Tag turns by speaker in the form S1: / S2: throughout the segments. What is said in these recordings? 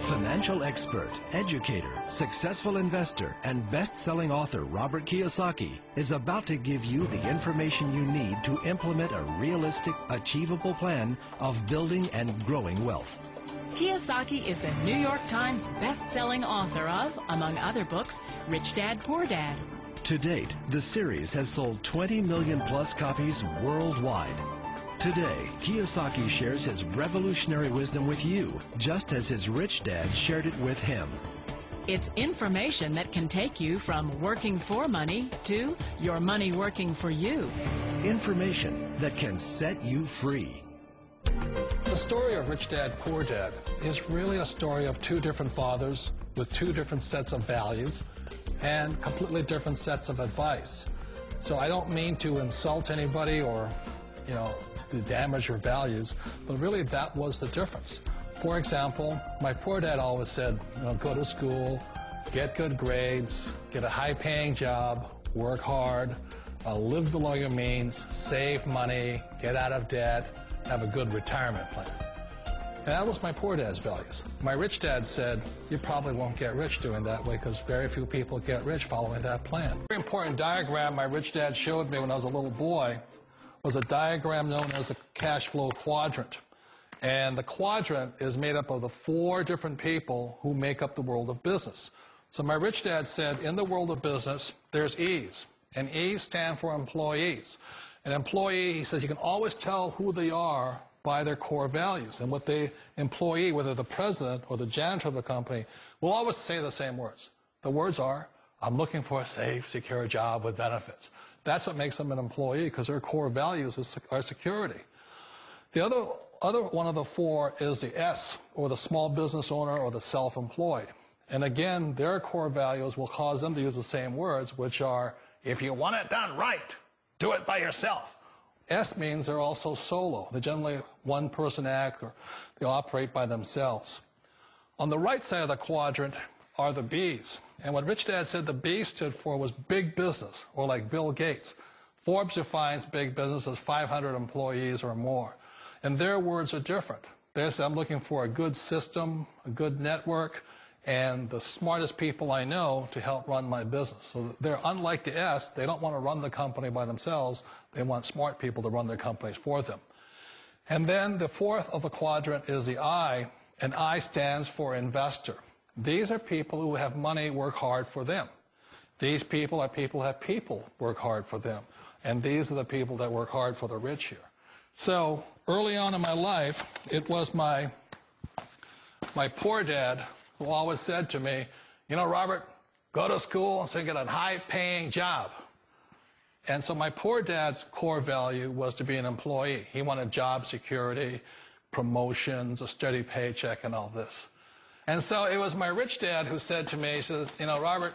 S1: Financial expert, educator, successful investor, and best-selling author Robert Kiyosaki is about to give you the information you need to implement a realistic, achievable plan of building and growing wealth.
S2: Kiyosaki is the New York Times best-selling author of, among other books, Rich Dad, Poor Dad.
S1: To date, the series has sold 20 million plus copies worldwide. Today, Kiyosaki shares his revolutionary wisdom with you, just as his rich dad shared it with him.
S2: It's information that can take you from working for money to your money working for you.
S1: Information that can set you free.
S3: The story of Rich Dad, Poor Dad is really a story of two different fathers with two different sets of values and completely different sets of advice. So I don't mean to insult anybody or, to damage your values, but really that was the difference. For example, my poor dad always said, go to school, get good grades, get a high-paying job, work hard, live below your means, save money, get out of debt, have a good retirement plan. And that was my poor dad's values. My rich dad said, you probably won't get rich doing that way because very few people get rich following that plan. A very important diagram my rich dad showed me when I was a little boy was a diagram known as a Cashflow Quadrant. And the quadrant is made up of the four different people who make up the world of business. So my rich dad said, in the world of business, there's E's. And E's stand for employees. An employee, he says, you can always tell who they are by their core values. And what the employee, whether the president or the janitor of the company, will always say the same words. The words are, I'm looking for a safe, secure job with benefits. That's what makes them an employee, because their core values are security. The other one of the four is the S, or the small business owner or the self-employed. And again, their core values will cause them to use the same words, which are, if you want it done right, do it by yourself. S means they're also solo. They're generally one-person act, or they operate by themselves. On the right side of the quadrant are the B's. And what Rich Dad said the B stood for was big business, or like Bill Gates. Forbes defines big business as 500 employees or more. And their words are different. They say, I'm looking for a good system, a good network, and the smartest people I know to help run my business. So they're unlike the S. They don't want to run the company by themselves. They want smart people to run their companies for them. And then the fourth of the quadrant is the I, and I stands for investor. These are people who have money work hard for them. These people are people who have people work hard for them. And these are the people that work hard for the rich here. So early on in my life, it was my poor dad who always said to me, Robert, go to school so you get a high-paying job. And so my poor dad's core value was to be an employee. He wanted job security, promotions, a steady paycheck, and all this. And so it was my rich dad who said to me, he says, Robert,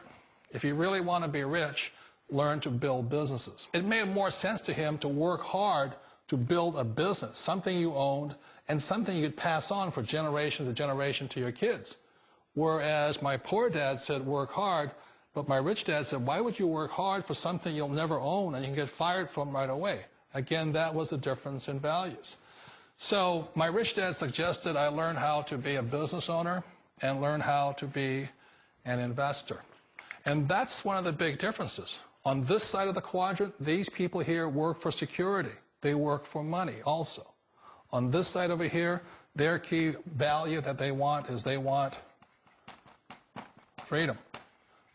S3: if you really want to be rich, learn to build businesses. It made more sense to him to work hard to build a business, something you owned, and something you could pass on for generation to generation to your kids. Whereas my poor dad said, work hard, but my rich dad said, why would you work hard for something you'll never own and you can get fired from right away? Again, that was the difference in values. So my rich dad suggested I learn how to be a business owner and learn how to be an investor. And that's one of the big differences. On this side of the quadrant, these people here work for security. They work for money also. On this side over here, their key value that they want is they want freedom.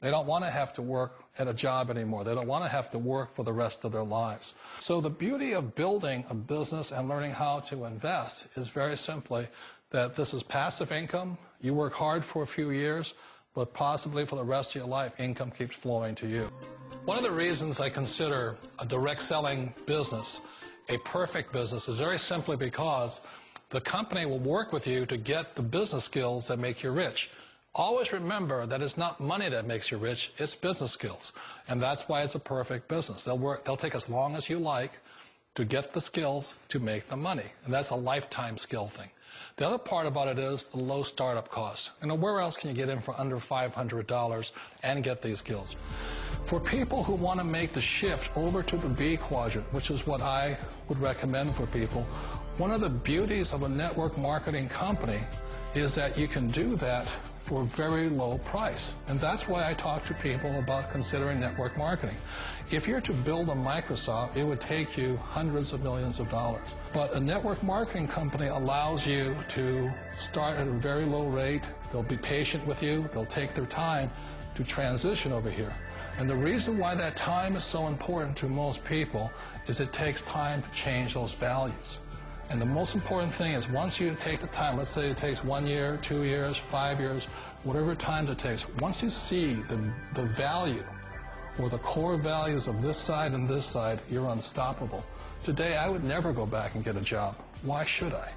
S3: They don't want to have to work at a job anymore. They don't want to have to work for the rest of their lives. So the beauty of building a business and learning how to invest is very simply that this is passive income. You work hard for a few years, but possibly for the rest of your life, income keeps flowing to you. One of the reasons I consider a direct selling business a perfect business is very simply because the company will work with you to get the business skills that make you rich. Always remember that it's not money that makes you rich, it's business skills. And that's why it's a perfect business. They'll take as long as you like to get the skills to make the money. And that's a lifetime skill thing. The other part about it is the low startup cost. Where else can you get in for under $500 and get these skills? For people who want to make the shift over to the B quadrant, which is what I would recommend for people, one of the beauties of a network marketing company is that you can do that for a very low price. And that's why I talk to people about considering network marketing. If you're to build a Microsoft, it would take you hundreds of millions of dollars. But a network marketing company allows you to start at a very low rate. They'll be patient with you. They'll take their time to transition over here. And the reason why that time is so important to most people is it takes time to change those values. And the most important thing is once you take the time, let's say it takes 1 year, 2 years, 5 years, whatever time it takes, once you see the value or the core values of this side and this side, you're unstoppable. Today, I would never go back and get a job. Why should I?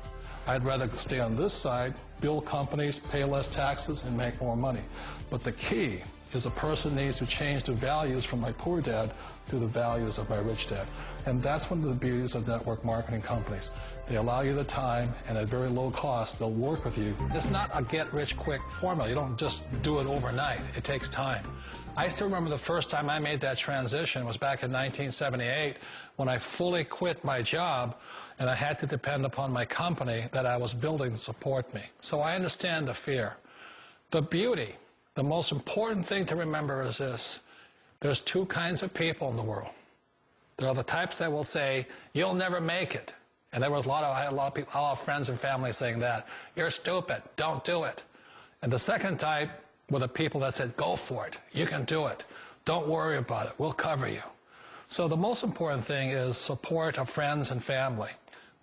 S3: I'd rather stay on this side, build companies, pay less taxes, and make more money. But the key is a person needs to change the values from my poor dad to the values of my rich dad. And that's one of the beauties of network marketing companies. They allow you the time, and at very low cost, they'll work with you. It's not a get-rich-quick formula. You don't just do it overnight. It takes time. I still remember the first time I made that transition was back in 1978 when I fully quit my job and I had to depend upon my company that I was building to support me. So I understand the fear. The beauty, the most important thing to remember is this. There's two kinds of people in the world. There are the types that will say, you'll never make it. And there was I had a lot of people, a lot of friends and family saying that. You're stupid. Don't do it. And the second type were the people that said, go for it. You can do it. Don't worry about it. We'll cover you. So the most important thing is support of friends and family.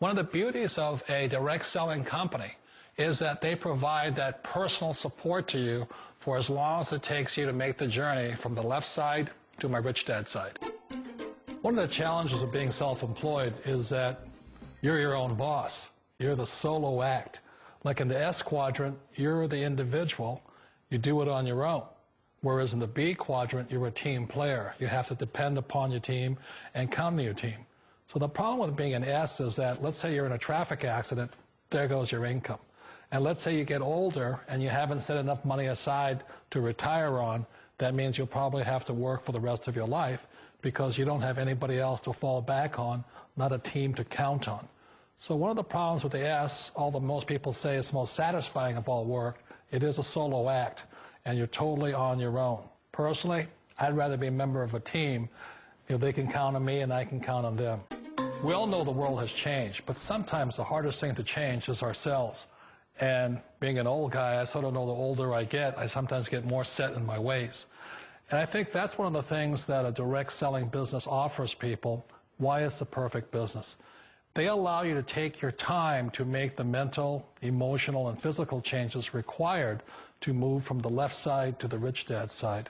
S3: One of the beauties of a direct selling company is that they provide that personal support to you for as long as it takes you to make the journey from the left side to my rich dad side. One of the challenges of being self-employed is that you're your own boss. You're the solo act. Like in the S quadrant, you're the individual. You do it on your own. Whereas in the B quadrant, you're a team player. You have to depend upon your team and count on your team. So the problem with being an S is that, let's say you're in a traffic accident, there goes your income. And let's say you get older and you haven't set enough money aside to retire on, that means you'll probably have to work for the rest of your life because you don't have anybody else to fall back on, not a team to count on. So one of the problems with the S, although most people say it's the most satisfying of all work, it is a solo act, and you're totally on your own. Personally, I'd rather be a member of a team. You know, they can count on me and I can count on them. We all know the world has changed, but sometimes the hardest thing to change is ourselves. And being an old guy, I sort of know the older I get, I sometimes get more set in my ways. And I think that's one of the things that a direct selling business offers people, why it's the perfect business. They allow you to take your time to make the mental, emotional, and physical changes required to move from the left side to the rich dad side.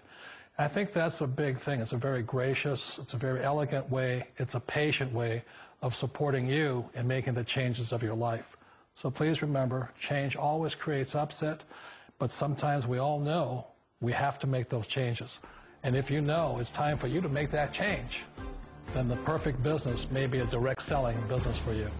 S3: I think that's a big thing. It's a very gracious, it's a very elegant way, it's a patient way of supporting you in making the changes of your life. So please remember, change always creates upset, but sometimes we all know we have to make those changes. And if you know it's time for you to make that change, then the perfect business may be a direct selling business for you.